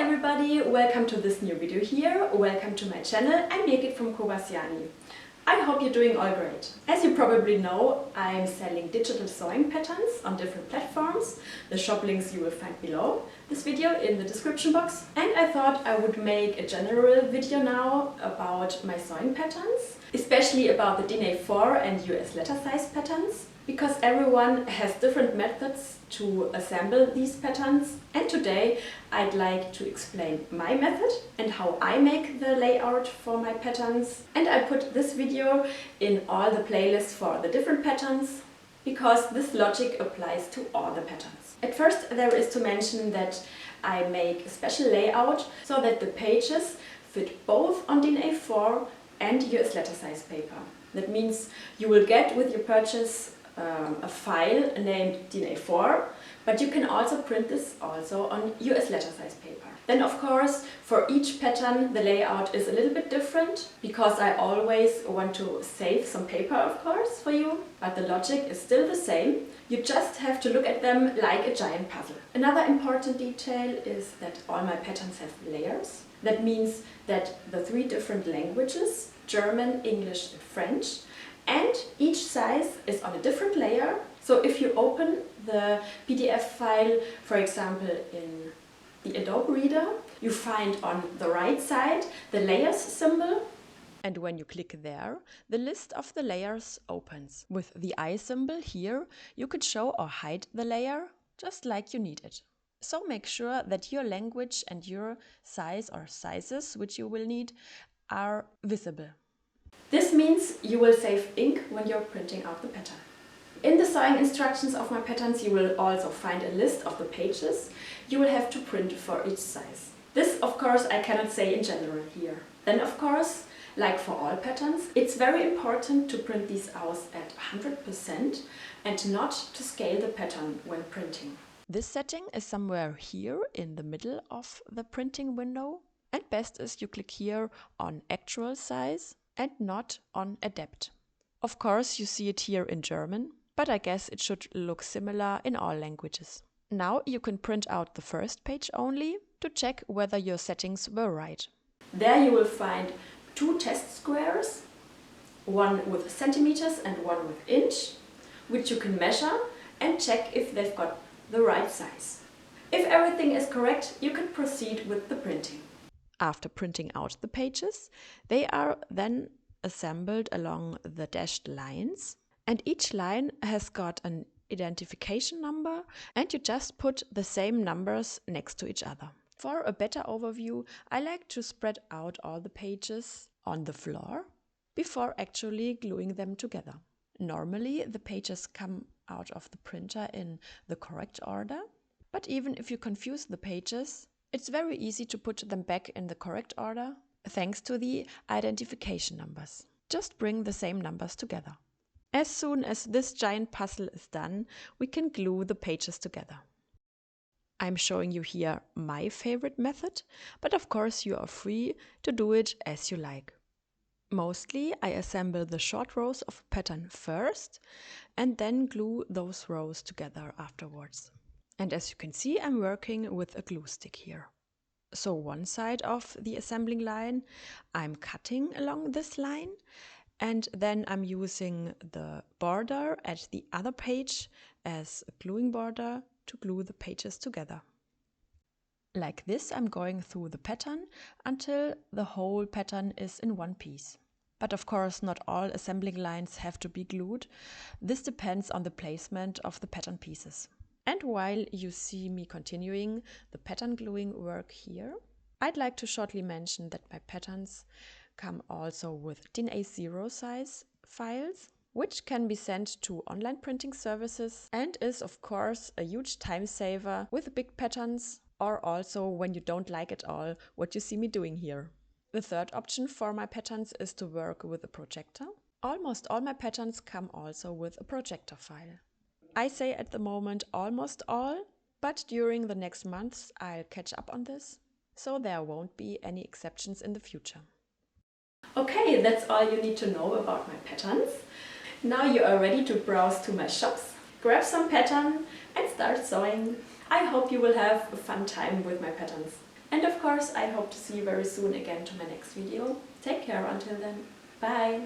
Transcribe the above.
everybody, welcome to this new video here. Welcome to my channel. I'm Birgit from Koba.Siani. I hope you're doing all great. As you probably know, I'm selling digital sewing patterns on different platforms. The shop links you will find below this video in the description box. And I thought I would make a general video now about my sewing patterns, especially about the DINA4 and US letter size patterns, because everyone has different methods to assemble these patterns, and today I'd like to explain my method and how I make the layout for my patterns. And I put this video in all the playlists for the different patterns because this logic applies to all the patterns. At first there is to mention that I make a special layout so that the pages fit both on DINA4 and US letter size paper. That means you will get with your purchase a file named DINA4, but you can also print this also on US letter size paper. Then of course for each pattern the layout is a little bit different because I always want to save some paper, of course, for you, but the logic is still the same. You just have to look at them like a giant puzzle. Another important detail is that all my patterns have layers. That means that the 3 different languages, German, English and French, and each size is on a different layer. So if you open the PDF file, for example in the Adobe Reader, you find on the right side the layers symbol. And when you click there, the list of the layers opens. With the eye symbol here, you could show or hide the layer just like you need it. So make sure that your language and your size or sizes which you will need are visible. This means you will save ink when you're printing out the pattern. In the sewing instructions of my patterns you will also find a list of the pages you will have to print for each size. This of course I cannot say in general here. Then of course, like for all patterns, it's very important to print these out at 100% and not to scale the pattern when printing. This setting is somewhere here in the middle of the printing window, and best is you click here on actual size and not on adapt. Of course you see it here in German, but I guess it should look similar in all languages. Now you can print out the first page only to check whether your settings were right. There you will find 2 test squares, one with centimeters and one with inch, which you can measure and check if they've got the right size. If everything is correct, you can proceed with the printing. After printing out the pages, they are then assembled along the dashed lines, and each line has got an identification number, and you just put the same numbers next to each other. For a better overview, I like to spread out all the pages on the floor before actually gluing them together. Normally the pages come out of the printer in the correct order, but even if you confuse the pages, it's very easy to put them back in the correct order thanks to the identification numbers. Just bring the same numbers together. As soon as this giant puzzle is done, we can glue the pages together. I'm showing you here my favorite method, but of course you are free to do it as you like. Mostly I assemble the short rows of pattern first and then glue those rows together afterwards. And as you can see, I'm working with a glue stick here. So one side of the assembling line, I'm cutting along this line, and then I'm using the border at the other page as a gluing border to glue the pages together. Like this, I'm going through the pattern until the whole pattern is in one piece. But of course, not all assembling lines have to be glued. This depends on the placement of the pattern pieces. And while you see me continuing the pattern gluing work here, I'd like to shortly mention that my patterns come also with DINA0 size files, which can be sent to online printing services and is of course a huge time saver with big patterns, or also when you don't like at all what you see me doing here. The third option for my patterns is to work with a projector. Almost all my patterns come also with a projector file. I say at the moment almost all, but during the next months I'll catch up on this, so there won't be any exceptions in the future. Okay, that's all you need to know about my patterns. Now you are ready to browse to my shops, grab some pattern and start sewing. I hope you will have a fun time with my patterns. And And of course, I hope to see you very soon again to my next video. Take care until then. Bye!